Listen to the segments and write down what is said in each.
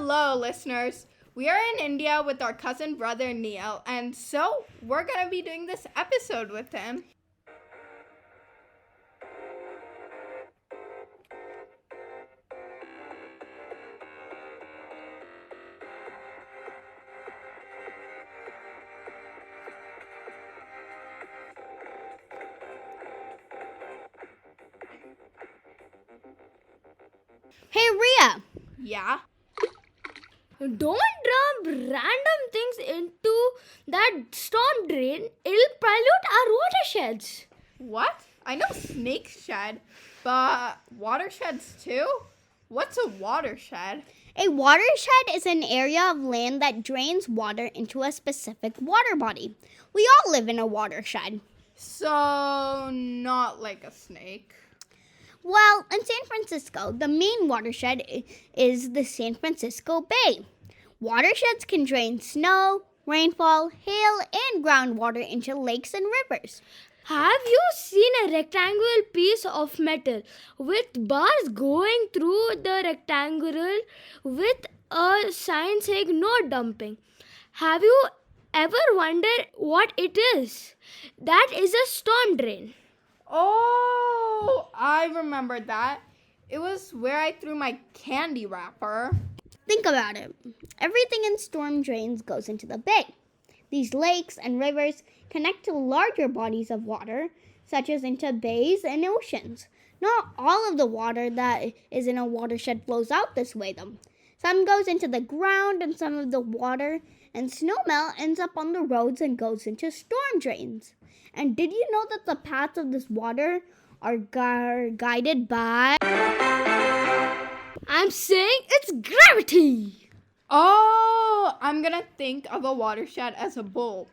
Hello, listeners. We are in India with our cousin brother Neel, and so we're going to be doing this episode with him. Hey Ria, Yeah? Don't dump random things into that storm drain. It'll pollute our watersheds. What? I know snakes shed, but watersheds too? What's a watershed? a watershed is an area of land that drains water into a specific water body. We all live in a watershed. So, not like a snake. Well, in San Francisco, the main watershed is the San Francisco Bay. Watersheds can drain snow, rainfall, hail, and groundwater into lakes and rivers. Have you seen a rectangular piece of metal with bars going through the rectangle with a sign saying no dumping? Have you ever wondered what it is? That is a storm drain. Oh, I remember that. It was where I threw my candy wrapper. Think about it. Everything in storm drains goes into the bay. These lakes and rivers connect to larger bodies of water, such as into bays and oceans. Not all of the water that is in a watershed flows out this way, though. Some goes into the ground, and some of the water and snowmelt ends up on the roads and goes into storm drains. And did you know that the paths of this water are guided by... I'm saying it's gravity. Oh, I'm gonna think of a watershed as a bowl.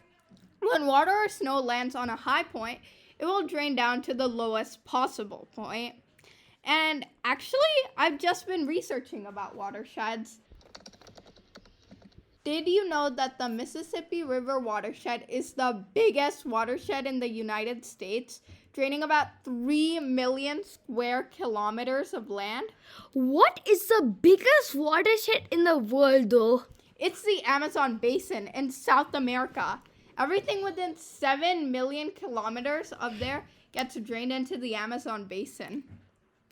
When water or snow lands on a high point, it will drain down to the lowest possible point. And actually, I've just been researching about watersheds. Did you know that the Mississippi River watershed is the biggest watershed in the United States, draining about 3 million square kilometers of land? What is the biggest watershed in the world though? It's the Amazon basin in South America. Everything within 7 million kilometers of there gets drained into the Amazon basin.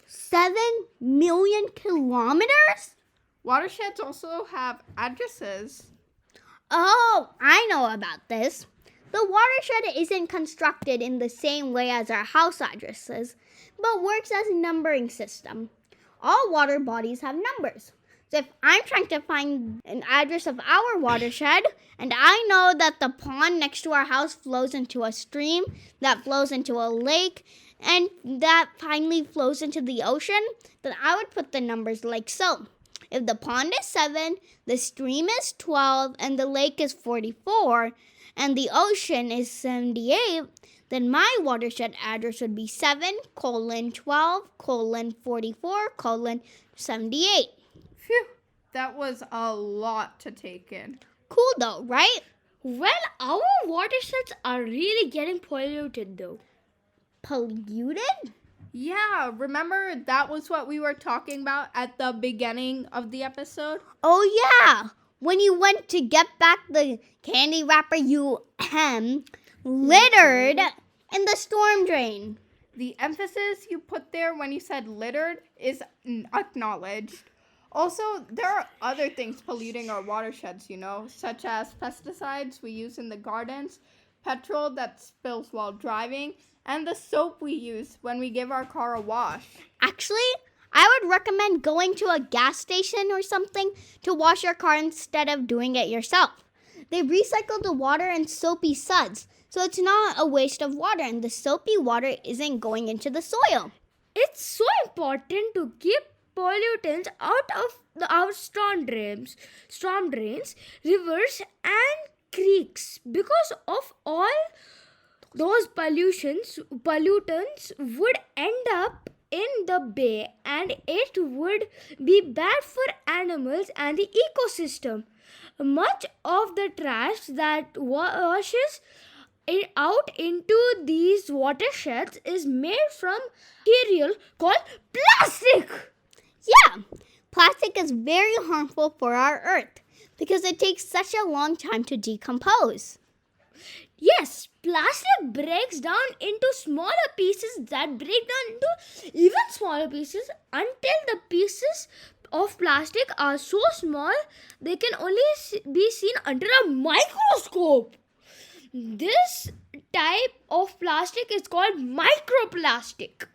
7 million kilometers? Watersheds also have addresses. Oh, I know about this. The watershed isn't constructed in the same way as our house addresses, but works as a numbering system. All water bodies have numbers. So if I'm trying to find an address of our watershed, and I know that the pond next to our house flows into a stream, that flows into a lake, and that finally flows into the ocean, then I would put the numbers like so. If the pond is 7, the stream is 12, and the lake is 44, and the ocean is 78, then my watershed address would be 7:12:44:78. Phew, that was a lot to take in. Cool though, right? Well, our watersheds are really getting polluted though. Polluted? Yeah, remember that was what we were talking about at the beginning of the episode? Oh yeah! When you went to get back the candy wrapper you littered in the storm drain. The emphasis you put there when you said littered is acknowledged. Also, there are other things polluting our watersheds, such as pesticides we use in the gardens, petrol that spills while driving, and the soap we use when we give our car a wash. Actually, I would recommend going to a gas station or something to wash your car instead of doing it yourself. They recycle the water in soapy suds, so it's not a waste of water, and the soapy water isn't going into the soil. It's so important to keep pollutants out of our storm drains, rivers, and creeks. Because of all those pollutants would end up in the bay, and it would be bad for animals and the ecosystem. Much of the trash that washes out into these watersheds is made from material called plastic. Yeah, Plastic is very harmful for our earth because it takes such a long time to decompose. Yes, plastic breaks down into smaller pieces that break down into even smaller pieces until the pieces of plastic are so small they can only be seen under a microscope. This type of plastic is called microplastic.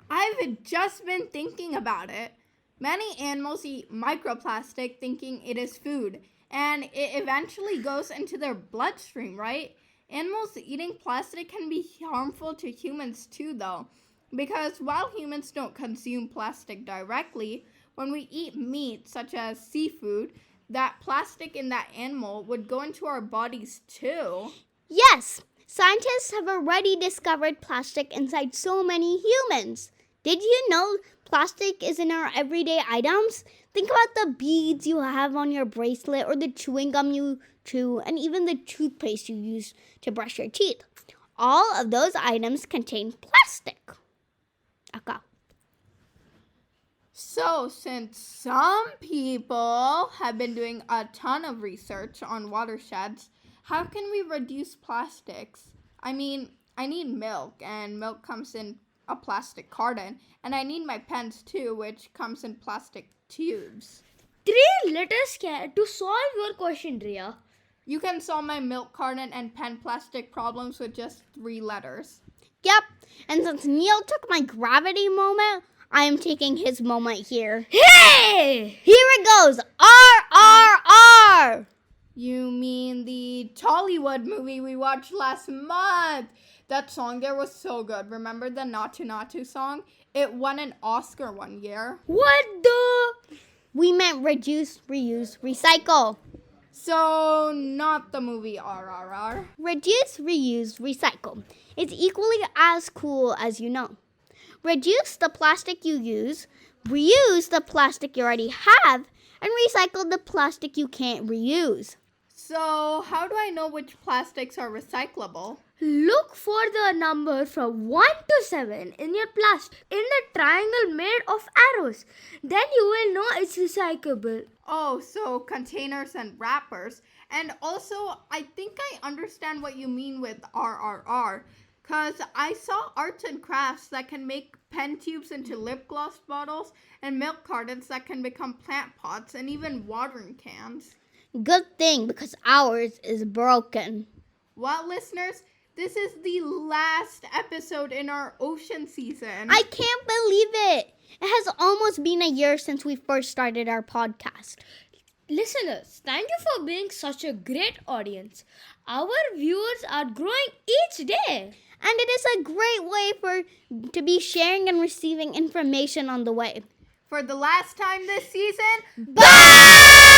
I've just been thinking about it. Many animals eat microplastic thinking it is food, and it eventually goes into their bloodstream, right? Animals eating plastic can be harmful to humans too, though, because while humans don't consume plastic directly, when we eat meat, such as seafood, that plastic in that animal would go into our bodies too. Yes, scientists have already discovered plastic inside so many humans. Did you know plastic is in our everyday items? Think about the beads you have on your bracelet or the chewing gum you chew and even the toothpaste you use to brush your teeth. All of those items contain plastic. Okay. So, since some people have been doing a ton of research on watersheds, how can we reduce plastics? I mean, I need milk, and milk comes in a plastic carton, and I need my pens too, which comes in plastic tubes. 3 letters to solve your question, Ria. You can solve my milk carton and pen plastic problems with just 3 letters. Yep, and since Neel took my gravity moment, I am taking his moment here. Hey! Here it goes. R. You mean the Tollywood movie we watched last month? That song there was so good. Remember the Natu Natu song? It won an Oscar one year. What the? We meant reduce, reuse, recycle. So, not the movie RRR. Reduce, reuse, recycle. It's equally as cool as you know. Reduce the plastic you use, reuse the plastic you already have, and recycle the plastic you can't reuse. So, how do I know which plastics are recyclable? Look for the number from 1 to 7 in your plastic in the triangle made of arrows. Then you will know it's recyclable. Oh, so containers and wrappers. And also, I think I understand what you mean with RRR. Because I saw arts and crafts that can make pen tubes into lip gloss bottles and milk cartons that can become plant pots and even watering cans. Good thing, because ours is broken. Well, listeners, this is the last episode in our ocean season. I can't believe it. It has almost been a year since we first started our podcast. Listeners, thank you for being such a great audience. Our viewers are growing each day. And it is a great way to be sharing and receiving information on the way. For the last time this season, Bye!